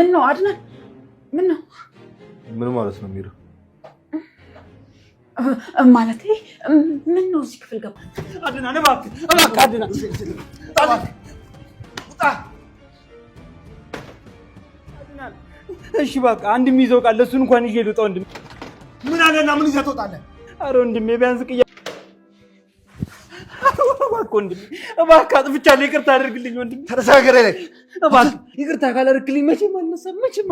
ምን ነው አድናን? ምን ነው? ምን ማለት ነው ሚራ? ማለቴ ምን ነው እዚህ ክፍል ገባ? አድናን እባክህ አድናን ውጣ። እሺ በቃ አንድ የሚይዘው ቃል ለእሱን እንኳን ይዤ ልውጣ። ወንድሜ ምን አለና ምን ይዘህ ትወጣለህ? ኧረ ወንድሜ ቢያንስ እባክህ ወንድሜ እባክህ አጥፍቻለሁ፣ ይቅርታ አድርግልኝ ወንድሜ። ተረጋጋ ላይ እባክህ ይቅርታ ካላደረግልኝ መቼም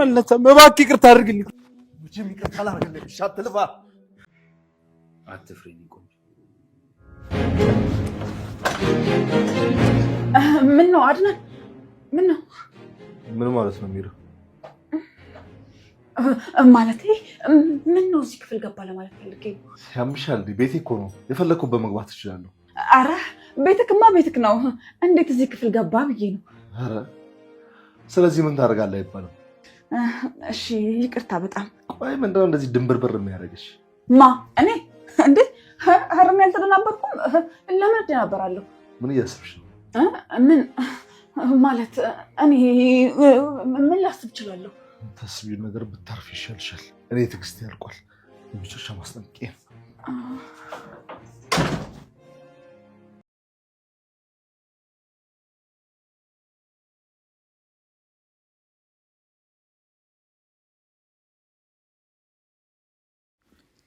አልነሳም። እባክህ ይቅርታ አድርግልኝ። መቼም ይቅርታ አላደርግልህም። እሺ አትልፋ፣ አትፍሬኝ ቆንጆ። ምን ነው አድናን? ምን ነው? ምን ማለት ነው ሚራ? ማለቴ ምን ነው እዚህ ክፍል ገባ ለማለት ፈልጌ ነው። ያምሻል? ቤቴ እኮ ነው፣ የፈለኩበት መግባት እችላለሁ። አረ ቤትክማ ቤትክ ነው፣ እንዴት እዚህ ክፍል ገባ ብዬ ነው። አረ ስለዚህ ምን ታደርጋለህ አይባልም። እሺ ይቅርታ በጣም። ቆይ ምንድነው እንደዚህ ድንብርብር የሚያደርግሽ? ማ እኔ እንዴ ሀረም ያልተደናበርኩም። ለምን እደናበራለሁ? ምን እያስብሽ ነው? ምን ማለት እኔ ምን ላስብ እችላለሁ? ተስቢው ነገር ብታርፍ ይሻልሻል። እኔ ትዕግስቴ ያልቋል። የመጨረሻ ማስጠንቀቂያ ነው።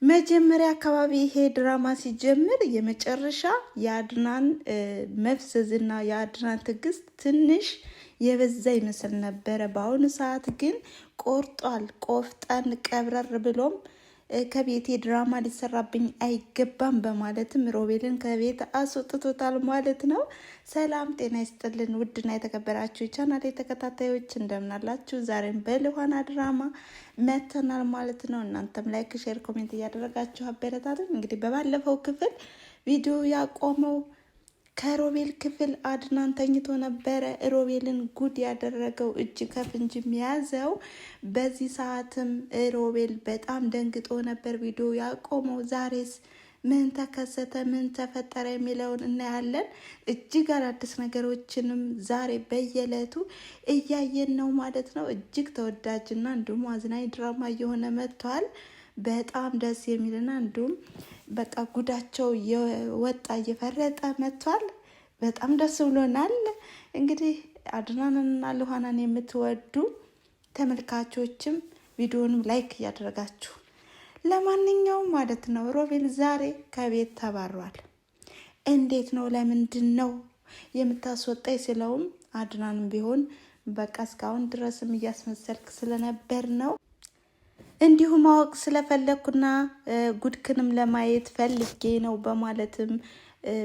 መጀመሪያ አካባቢ ይሄ ድራማ ሲጀምር የመጨረሻ የአድናን መፍዘዝና የአድናን ትዕግስት ትንሽ የበዛ ይመስል ነበረ። በአሁኑ ሰዓት ግን ቆርጧል። ቆፍጠን ቀብረር ብሎም ከቤቴ ድራማ ሊሰራብኝ አይገባም በማለትም ሮቤልን ከቤት አስወጥቶታል ማለት ነው። ሰላም ጤና ይስጥልን ውድና የተከበራችሁ ቻናሌ ተከታታዮች እንደምናላችሁ፣ ዛሬም በልኋና ድራማ መተናል ማለት ነው። እናንተም ላይክ፣ ሼር፣ ኮሜንት እያደረጋችሁ አበረታቱን። እንግዲህ በባለፈው ክፍል ቪዲዮ ያቆመው ከሮቤል ክፍል አድናን ተኝቶ ነበረ። ሮቤልን ጉድ ያደረገው እጅ ከፍንጅ የሚያዘው በዚህ ሰዓትም ሮቤል በጣም ደንግጦ ነበር ቪዲዮ ያቆመው። ዛሬስ ምን ተከሰተ፣ ምን ተፈጠረ የሚለውን እናያለን። እጅግ አዳዲስ ነገሮችንም ዛሬ በየዕለቱ እያየን ነው ማለት ነው። እጅግ ተወዳጅና እንዲሁም አዝናኝ ድራማ እየሆነ መጥቷል። በጣም ደስ የሚልና እንዲሁም በቃ ጉዳቸው የወጣ እየፈረጠ መጥቷል። በጣም ደስ ብሎናል። እንግዲህ አድናንና ልኋናን የምትወዱ ተመልካቾችም ቪዲዮንም ላይክ እያደረጋችሁ፣ ለማንኛውም ማለት ነው ሮቤል ዛሬ ከቤት ተባሯል። እንዴት ነው ለምንድን ነው የምታስወጣኝ ሲለውም አድናንም ቢሆን በቃ እስካሁን ድረስም እያስመሰልክ ስለነበር ነው እንዲሁ ማወቅ ስለፈለኩና ጉድክንም ለማየት ፈልጌ ነው በማለትም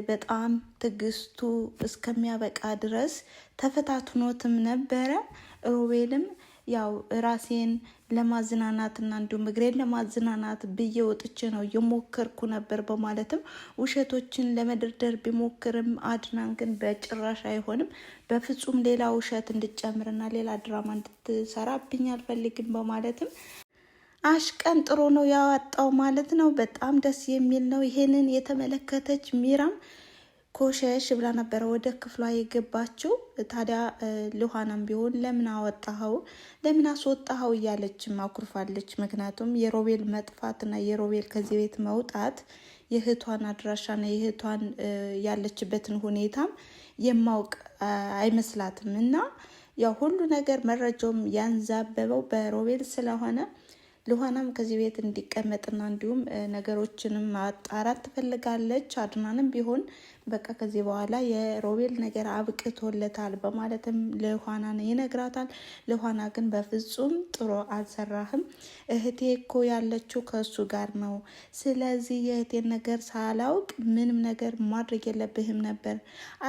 በጣም ትዕግስቱ እስከሚያበቃ ድረስ ተፈታትኖትም ነበረ። ሮቤልም ያው ራሴን ለማዝናናትና እንዲሁም እግሬን ለማዝናናት ብዬ ወጥቼ ነው የሞከርኩ ነበር በማለትም ውሸቶችን ለመደርደር ቢሞክርም አድናን ግን በጭራሽ አይሆንም፣ በፍጹም ሌላ ውሸት እንድጨምርና ሌላ ድራማ እንድትሰራብኝ አልፈልግም በማለትም አሽቀን ጥሩ ነው ያወጣው ማለት ነው። በጣም ደስ የሚል ነው። ይሄንን የተመለከተች ሚራም ኮሸሽ ብላ ነበረ ወደ ክፍሏ የገባችው። ታዲያ ልኋናም ቢሆን ለምን አወጣኸው፣ ለምን አስወጣኸው እያለችም አኩርፋለች። ምክንያቱም የሮቤል መጥፋትና የሮቤል ከዚህ ቤት መውጣት የእህቷን አድራሻና የእህቷን ያለችበትን ሁኔታም የማውቅ አይመስላትም እና ያው ሁሉ ነገር መረጃውም ያንዛበበው በሮቤል ስለሆነ ልኋናም ከዚህ ቤት እንዲቀመጥና እንዲሁም ነገሮችንም ማጣራት ትፈልጋለች። አድናንም ቢሆን በቃ ከዚህ በኋላ የሮቤል ነገር አብቅቶለታል በማለትም ልኋናን ይነግራታል። ልኋና ግን በፍጹም ጥሩ አልሰራህም፣ እህቴ እኮ ያለችው ከሱ ጋር ነው። ስለዚህ የእህቴን ነገር ሳላውቅ ምንም ነገር ማድረግ የለብህም ነበር፣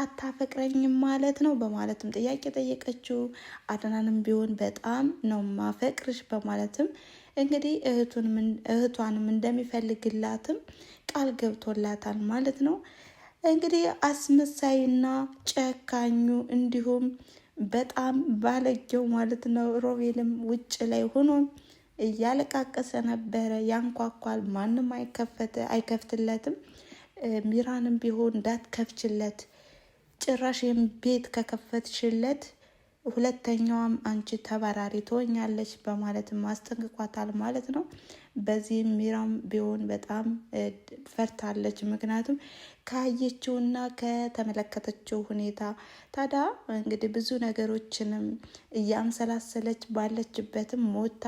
አታፈቅረኝም ማለት ነው በማለትም ጥያቄ ጠየቀችው። አድናንም ቢሆን በጣም ነው ማፈቅርሽ በማለትም እንግዲህ እህቷንም እንደሚፈልግላትም ቃል ገብቶላታል ማለት ነው። እንግዲህ አስመሳይና ጨካኙ እንዲሁም በጣም ባለጌው ማለት ነው ሮቤልም ውጭ ላይ ሆኖ እያለቃቀሰ ነበረ። ያንኳኳል፣ ማንም አይከፍትለትም። ሚራንም ቢሆን እንዳትከፍችለት፣ ጭራሽ ቤት ከከፈትሽለት ሁለተኛዋም አንቺ ተባራሪ ትሆኛለች በማለት ማስጠንቅቋታል ማለት ነው። በዚህም ሚራም ቢሆን በጣም ፈርታለች። ምክንያቱም ካየችውና ከተመለከተችው ሁኔታ ታዲያ እንግዲህ ብዙ ነገሮችንም እያምሰላሰለች ባለችበትም ሞታ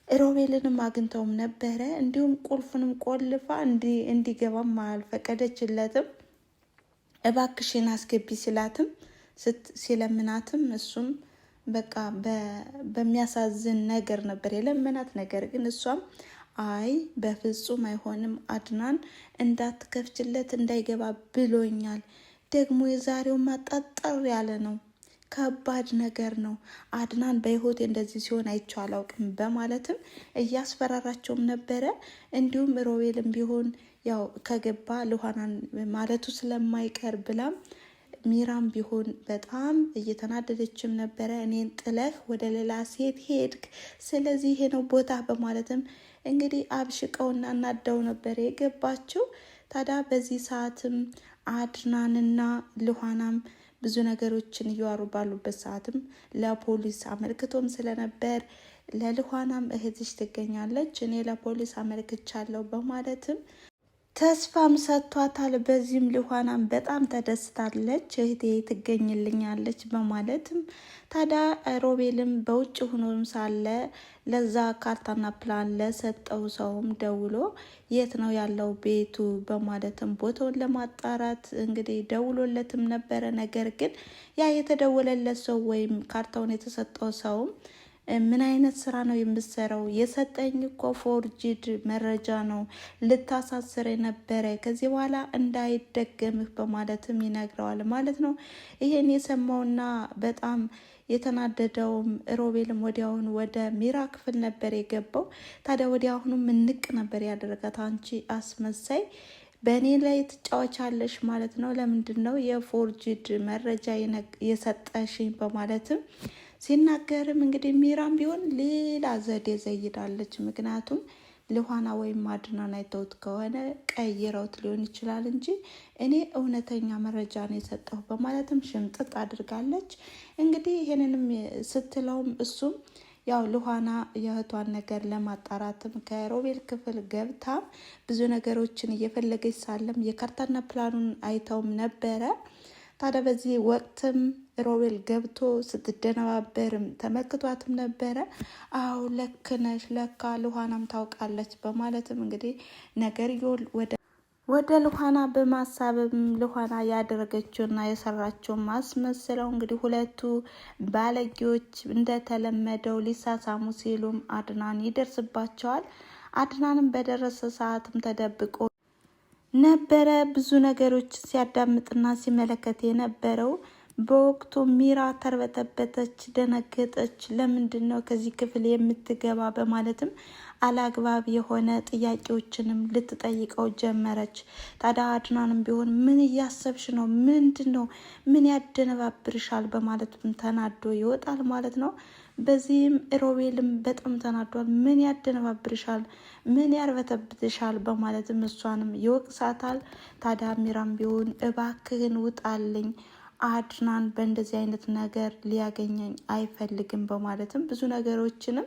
ሮቤልንም አግኝተውም ነበረ። እንዲሁም ቁልፉንም ቆልፋ እንዲገባም አልፈቀደችለትም። እባክሽን አስገቢ ሲላትም ሲለምናትም እሱም በቃ በሚያሳዝን ነገር ነበር የለመናት። ነገር ግን እሷም አይ በፍጹም አይሆንም፣ አድናን እንዳትከፍችለት እንዳይገባ ብሎኛል። ደግሞ የዛሬው ማጣጣር ያለ ነው፣ ከባድ ነገር ነው። አድናን በህይወት እንደዚህ ሲሆን አይቼው አላውቅም በማለትም እያስፈራራቸውም ነበረ። እንዲሁም ሮቤልም ቢሆን ያው ከገባ ልኋናን ማለቱ ስለማይቀር ብላም ሚራም ቢሆን በጣም እየተናደደችም ነበረ። እኔን ጥለህ ወደ ሌላ ሴት ሄድክ፣ ስለዚህ ይሄ ነው ቦታ በማለትም እንግዲህ አብሽቀውና እናደው ነበር የገባችው። ታዲያ በዚህ ሰዓትም አድናንና ልኋናም ብዙ ነገሮችን እያወሩ ባሉበት ሰዓትም ለፖሊስ አመልክቶም ስለነበር ለልኋናም እህትሽ ትገኛለች፣ እኔ ለፖሊስ አመልክቻለሁ በማለትም ተስፋም ሰጥቷታል። በዚህም ልኋናም በጣም ተደስታለች፣ እህቴ ትገኝልኛለች በማለትም ታዲያ ሮቤልም በውጭ ሆኖም ሳለ ለዛ ካርታና ፕላን ለሰጠው ሰውም ደውሎ የት ነው ያለው ቤቱ በማለትም ቦታውን ለማጣራት እንግዲህ ደውሎለትም ነበረ። ነገር ግን ያ የተደወለለት ሰው ወይም ካርታውን የተሰጠው ሰውም ምን አይነት ስራ ነው የምትሰራው? የሰጠኝ እኮ ፎርጅድ መረጃ ነው፣ ልታሳስር ነበረ፣ ከዚህ በኋላ እንዳይደገምህ በማለትም ይነግረዋል ማለት ነው። ይሄን የሰማውና በጣም የተናደደውም ሮቤልም ወዲያውኑ ወደ ሚራ ክፍል ነበር የገባው። ታዲያ ወዲያውኑ ምንቅ ነበር ያደረጋት። አንቺ አስመሳይ በእኔ ላይ ትጫወቻለሽ ማለት ነው፣ ለምንድን ነው የፎርጅድ መረጃ የሰጠሽኝ በማለትም ሲናገርም እንግዲህ ሚራም ቢሆን ሌላ ዘዴ ዘይዳለች። ምክንያቱም ልኋና ወይም አድናን አይተውት ከሆነ ቀይረውት ሊሆን ይችላል እንጂ እኔ እውነተኛ መረጃ ነው የሰጠሁ በማለትም ሽምጥጥ አድርጋለች። እንግዲህ ይሄንንም ስትለውም እሱም ያው ልኋና የእህቷን ነገር ለማጣራትም ከሮቤል ክፍል ገብታ ብዙ ነገሮችን እየፈለገች ሳለም የካርታና ፕላኑን አይተውም ነበረ። ታዲያ በዚህ ወቅትም ሮቤል ገብቶ ስትደነባበርም ተመልክቷትም ነበረ። አዎ ልክ ነሽ፣ ለካ ልኋናም ታውቃለች በማለትም እንግዲህ ነገርየው ወደ ልኋና በማሳበብ ልኋና ያደረገችውና የሰራችው ማስመስለው እንግዲህ ሁለቱ ባለጌዎች እንደተለመደው ሊሳሳሙ ሲሉም አድናን ይደርስባቸዋል። አድናንም በደረሰ ሰዓትም ተደብቆ ነበረ ብዙ ነገሮች ሲያዳምጥና ሲመለከት የነበረው። በወቅቱ ሚራ ተርበተበተች፣ ደነገጠች። ለምንድን ነው ከዚህ ክፍል የምትገባ በማለትም አላግባብ የሆነ ጥያቄዎችንም ልትጠይቀው ጀመረች። ታዲያ አድናንም ቢሆን ምን እያሰብሽ ነው? ምንድን ነው? ምን ያደነባብርሻል? በማለትም ተናዶ ይወጣል ማለት ነው። በዚህም ሮቤልም በጣም ተናዷል። ምን ያደነባብርሻል? ምን ያርበተብትሻል? በማለትም እሷንም ይወቅሳታል። ታዲያ ሚራም ቢሆን እባክህን ውጣልኝ፣ አድናን በእንደዚህ አይነት ነገር ሊያገኘኝ አይፈልግም በማለትም ብዙ ነገሮችንም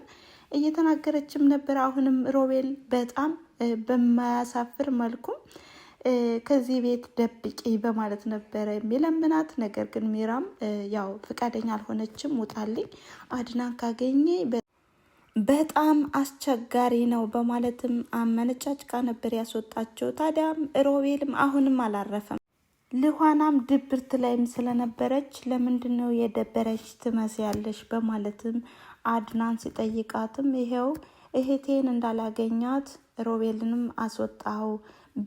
እየተናገረችም ነበር። አሁንም ሮቤል በጣም በማያሳፍር መልኩም ከዚህ ቤት ደብቂ በማለት ነበረ የሚለምናት። ነገር ግን ሚራም ያው ፍቃደኛ አልሆነችም። ውጣልኝ፣ አድናን ካገኘ በጣም አስቸጋሪ ነው በማለትም አመነጫጭቃ ነበር ያስወጣቸው። ታዲያም ሮቤልም አሁንም አላረፈም። ልኋናም ድብርት ላይም ስለነበረች ለምንድን ነው የደበረች ትመስያለሽ በማለትም አድናን ሲጠይቃትም ይሄው እህቴን እንዳላገኛት ሮቤልንም አስወጣው፣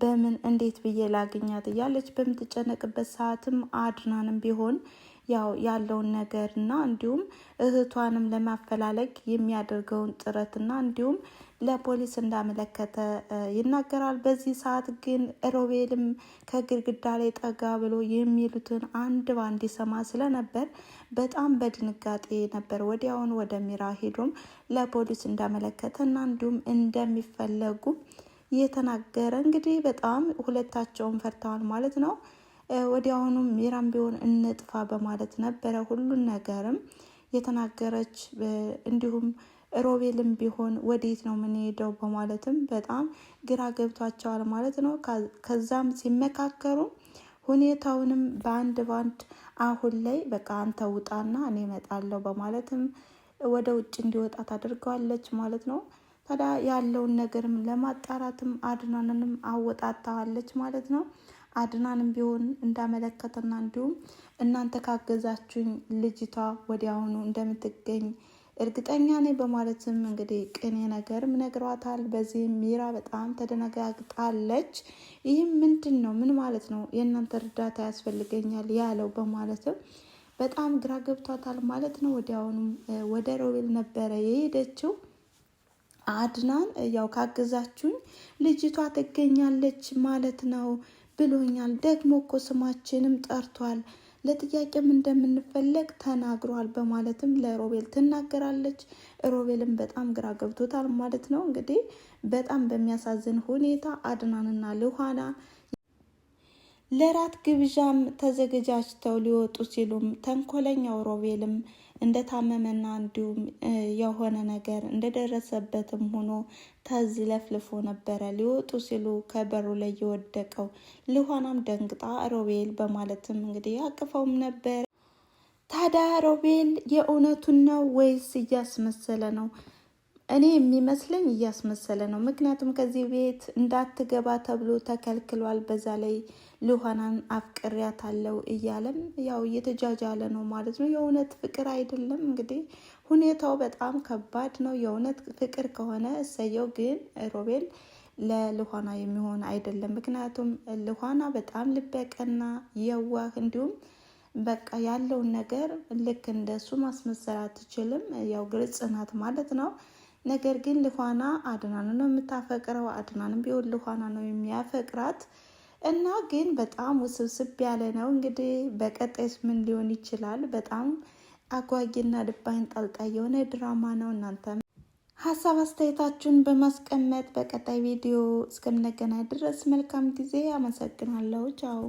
በምን እንዴት ብዬ ላገኛት እያለች በምትጨነቅበት ሰዓትም አድናንም ቢሆን ያው ያለውን ነገርና እንዲሁም እህቷንም ለማፈላለግ የሚያደርገውን ጥረትና እንዲሁም ለፖሊስ እንዳመለከተ ይናገራል። በዚህ ሰዓት ግን ሮቤልም ከግድግዳ ላይ ጠጋ ብሎ የሚሉትን አንድ ባንድ ይሰማ ስለነበር በጣም በድንጋጤ ነበር ወዲያውን ወደ ሚራ ሄዶም ለፖሊስ እንዳመለከተና እንዲሁም እንደሚፈለጉ የተናገረ። እንግዲህ በጣም ሁለታቸውን ፈርተዋል ማለት ነው። ወዲያውኑ ሚራም ቢሆን እንጥፋ በማለት ነበረ ሁሉን ነገርም የተናገረች። እንዲሁም ሮቤልም ቢሆን ወዴት ነው ምን ሄደው በማለትም በጣም ግራ ገብቷቸዋል ማለት ነው። ከዛም ሲመካከሩ ሁኔታውንም በአንድ አሁን ላይ በቃ አንተ ውጣና እኔ እመጣለሁ በማለትም ወደ ውጭ እንዲወጣ ታደርገዋለች ማለት ነው። ታዲያ ያለውን ነገርም ለማጣራትም አድናንንም አወጣታዋለች ማለት ነው። አድናንም ቢሆን እንዳመለከተና እንዲሁም እናንተ ካገዛችሁኝ ልጅቷ ወዲያውኑ እንደምትገኝ እርግጠኛ ነኝ በማለትም እንግዲህ ቅኔ ነገርም ነግሯታል። በዚህም ሚራ በጣም ተደነጋግጣለች። ይህም ምንድን ነው ምን ማለት ነው የእናንተ እርዳታ ያስፈልገኛል ያለው በማለትም በጣም ግራ ገብቷታል ማለት ነው። ወዲያውኑ ወደ ሮቤል ነበረ የሄደችው። አድናን ያው ካገዛችሁኝ ልጅቷ ትገኛለች ማለት ነው ብሎኛል። ደግሞ እኮ ስማችንም ጠርቷል፣ ለጥያቄም እንደምንፈለግ ተናግሯል በማለትም ለሮቤል ትናገራለች። ሮቤልም በጣም ግራ ገብቶታል ማለት ነው። እንግዲህ በጣም በሚያሳዝን ሁኔታ አድናንና ሉሃና ለራት ግብዣም ተዘገጃጅተው ሊወጡ ሲሉም ተንኮለኛው ሮቤልም እንደታመመና እንዲሁም የሆነ ነገር እንደደረሰበትም ሆኖ ተዝለፍልፎ ነበረ ሊወጡ ሲሉ ከበሩ ላይ የወደቀው። ሉሃናም ደንግጣ ሮቤል በማለትም እንግዲህ አቅፈውም ነበር። ታዲያ ሮቤል የእውነቱን ነው ወይስ እያስመሰለ ነው? እኔ የሚመስለኝ እያስመሰለ ነው። ምክንያቱም ከዚህ ቤት እንዳትገባ ተብሎ ተከልክሏል። በዛ ላይ ሉሃናን አፍቅሬያታለሁ እያለም ያው እየተጃጃለ ነው ማለት ነው። የእውነት ፍቅር አይደለም እንግዲህ ሁኔታው በጣም ከባድ ነው። የእውነት ፍቅር ከሆነ እሰየው፣ ግን ሮቤል ለሉሃና የሚሆን አይደለም። ምክንያቱም ሉሃና በጣም ልበቀና የዋህ እንዲሁም በቃ ያለውን ነገር ልክ እንደሱ ማስመሰል አትችልም። ያው ግልጽ ናት ማለት ነው። ነገር ግን ሉሃና አድናን ነው የምታፈቅረው፣ አድናንም ቢሆን ሉሃና ነው የሚያፈቅራት እና ግን በጣም ውስብስብ ያለ ነው። እንግዲህ በቀጣይስ ምን ሊሆን ይችላል? በጣም አጓጊና ልብ አንጠልጣይ የሆነ ድራማ ነው። እናንተ ሀሳብ አስተያየታችሁን በማስቀመጥ በቀጣይ ቪዲዮ እስከምንገናኝ ድረስ መልካም ጊዜ። አመሰግናለሁ። ቻው።